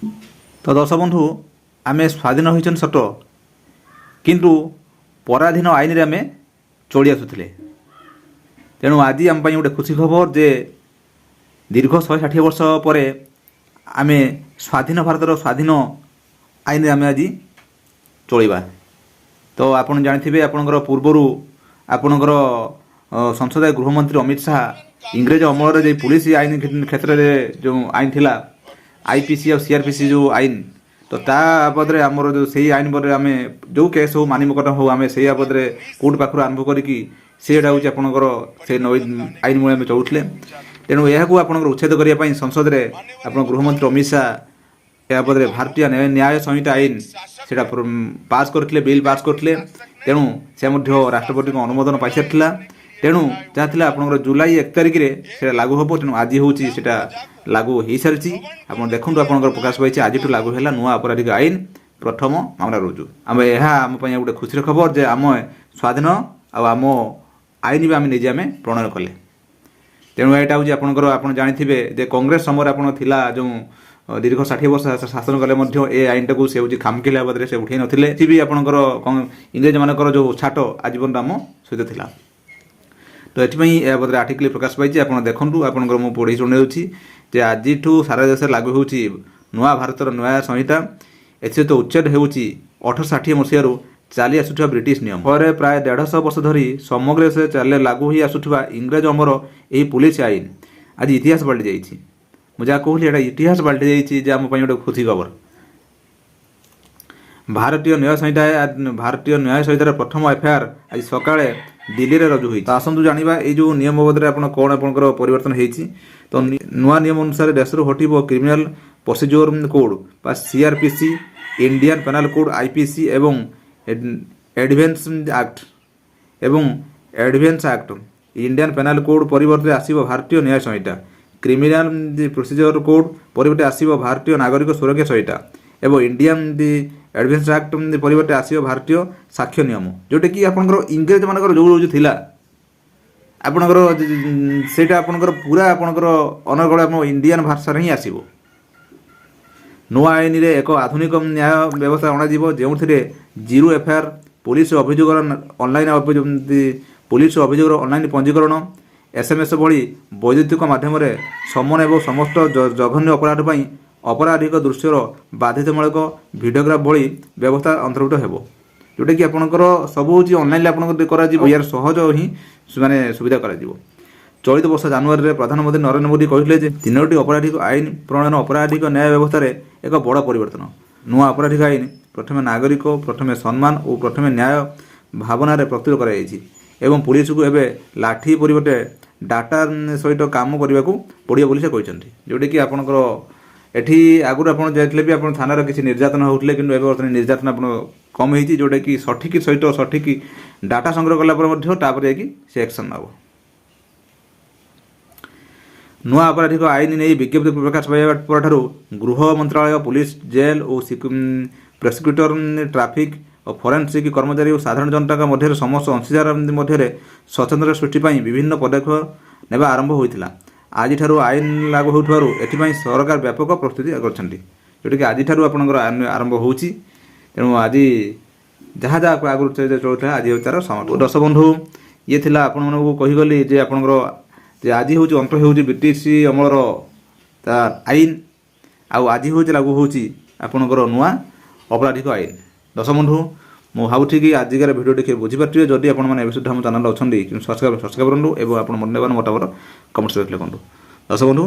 तो दर्शक बंधु आमे स्वाधीन होइछन सत किंतु पराधीन आईन रे आमे चली आसुथिले। तेणु आज आम गोटे खुशी खबर जे दीर्घ 160 वर्ष पर आमे स्वाधीन भारतर स्वाधीन आईन आमे आज चलवा। तो आपन जानिथिबे आपनकर पूर्वरु आपनकर संसदीय गृहमंत्री अमित शाह इंग्रेज अमल रे पुलिस आईन क्षेत्र में जो आईन थिला आईपीसी और सीआरपीसी जो आईन तो ता बाबद आमर जो सही आईन बदे आम जो केस हो मानिमकटा हो आम से बाबद कोर्ट पाखर आरंभ करी सेटा हूँ आपंकर से आईन मूल आम चलुले। तेणु यह आपंकर उच्छेद करने संसद में आप गृहमंत्री अमित शाह या बाबद भारतीय न्याय संहिता आईन से पास करते बिल पास करते। तेणु से राष्ट्रपति अनुमोदन पाई सारी। तेणु जहाँ आप जुलाई 1 तारिख में लागू हम। तेणु आज हूँ लागू हो सारी। आप देखो आप प्रकाश पाई आज लागू है नुआ आपराधिक आईन प्रथम मामला रुजु। आम यह आम गोटे खुशी खबर जे आम स्वाधीन आम आईन भी आम निजे आम प्रणयन कले। तेणु यहाँ हूँ आपंकर आप जाथे जे कांग्रेस समय आप जो दीर्घ 60 वर्ष शासन कले ए आईन टाक से हूँ खामखिया बाबद से उठे नथिले भी आपंकर इंग्रेज मानकर जो छाट आजीवन आम सहित थिला। तो ये बदले आर्टिकल प्रकाश पाई आप देखूँ आपंकर मुझे पढ़ी शुणाऊँगी जे आज सारा देश लागू हो नुआ भारतर न्याय संहिता। एसे तो उच्छेद हो 1860 मसीह चली आसुवा ब्रिटिश नियम पर प्राय 150 वर्ष धरी समग्र से चले लागू हो आसुवा इंग्रेज अमर यही पुलिस आईन आज इतिहास पलटि जाइए। मुझे कहली एटा इतिहास पलटि जाइए आम गोटे खुशी खबर। भारतीय न्याय संहितार प्रथम एफआईआर आज सकाळे दिल्ली रे रजू हुई। आसतु जानिबा ए जो नियम बाबद आपण कोन आपनकर परिवर्तन हेछि। तो नुआ नियम अनुसार देश रो हटिबो क्रिमिनल प्रोसीजर कोड बा CRPC Indian penal code IPC एवं evidence act Indian penal code परिवर्ते आसीबो Bharatiya Nyaya Sanhita. Criminal procedure code परिवर्ते आसीबो भारतीय नागरिक सुरक्षा संहिता एवं इंडियन एडवेंस एक्ट परिवर्ते आसीबो भारतीय साक्ष्य नियम जोटे कि आपनकर इंग्रेज मानकर जो जो थिला आपनकर सेटा आपनकर पूरा आपनकर अनर्गल आप इंडियन भाषा ही आसीबो। नुआ आईन रे एक आधुनिक न्याय व्यवस्था अणाଯିबो जेउथिरे जीरो एफआईआर पुलिस अभियोग ऑनलाइन पंजीकरण एसएमएस भली वैद्युतिक माध्यम समन एवं समस्त जघन्य अपराध पर अपराधिक दृश्यर बाध्यतामूलक भिडियोग्राफ भली व्यवस्था अंतर्भुक्त हो जोटा कि आपंकर सब हूँ ऑनलाइन आपको यार सहज ही माने सुविधा कर। चलित वर्ष जनवरी में प्रधानमंत्री नरेंद्र मोदी कहते 3टी अपराधिक आईन प्रणयन अपराधिक न्याय व्यवस्था एक बड़ परिवर्तन। नुआ अपराधिक आईन प्रथम नागरिक प्रथम सम्मान और प्रथम न्याय भावना प्रस्तुत कर पुलिस को एवं लाठी परिवर्ते डाटा सहित काम करने को पड़ो बोली से कहते जोटा कि आपंकर एठी आगुरी आप जाइए भी आप थाना किसी निर्यातना होते कि बर्तमान निर्यातना कम हो जोटा कि सठिक सहित सठिक डाटा संग्रह कलापर से एक्शन नब। नुआ आपराधिक आईन नहीं विज्ञप्ति प्रकाश पाइबा पर गृह मंत्रालय पुलिस जेल और प्रोसिक्यूटर ट्राफिक और फोरेन्सिक कर्मचारी और साधारण जनता मध्य समस्त अंशीदार मध्य स्वतंत्र सृष्टि विभिन्न पदक्षेप नेबा आरंभ होता। आज आईन लागू होठुवारु एथिपाई सरकार व्यापक प्रस्तुति करछन्ति जोटा कि आज आपनकर आरंभ होउची। तेणु आज जहाँ जहाँ आगु चलुता आज तार समाप्त। दर्शक बंधु ये थिला आपण मानकु कहिगली जे आपनकर जे आज हूँ अंत हो ब्रिटिश अमलर तार आईन आज हूँ लागू होउची आपनकर नुआ अपराधिक आईन। दर्शक बंधु मु भावुछि कि आजिकार भिडियो देखिए बुझीपारे जदि आप सुधा चैनल अच्छा सब्सक्राइब करूँ और आप मूल्यवान मतामत कमेंट्स लिखूँ। दर्शक बंधु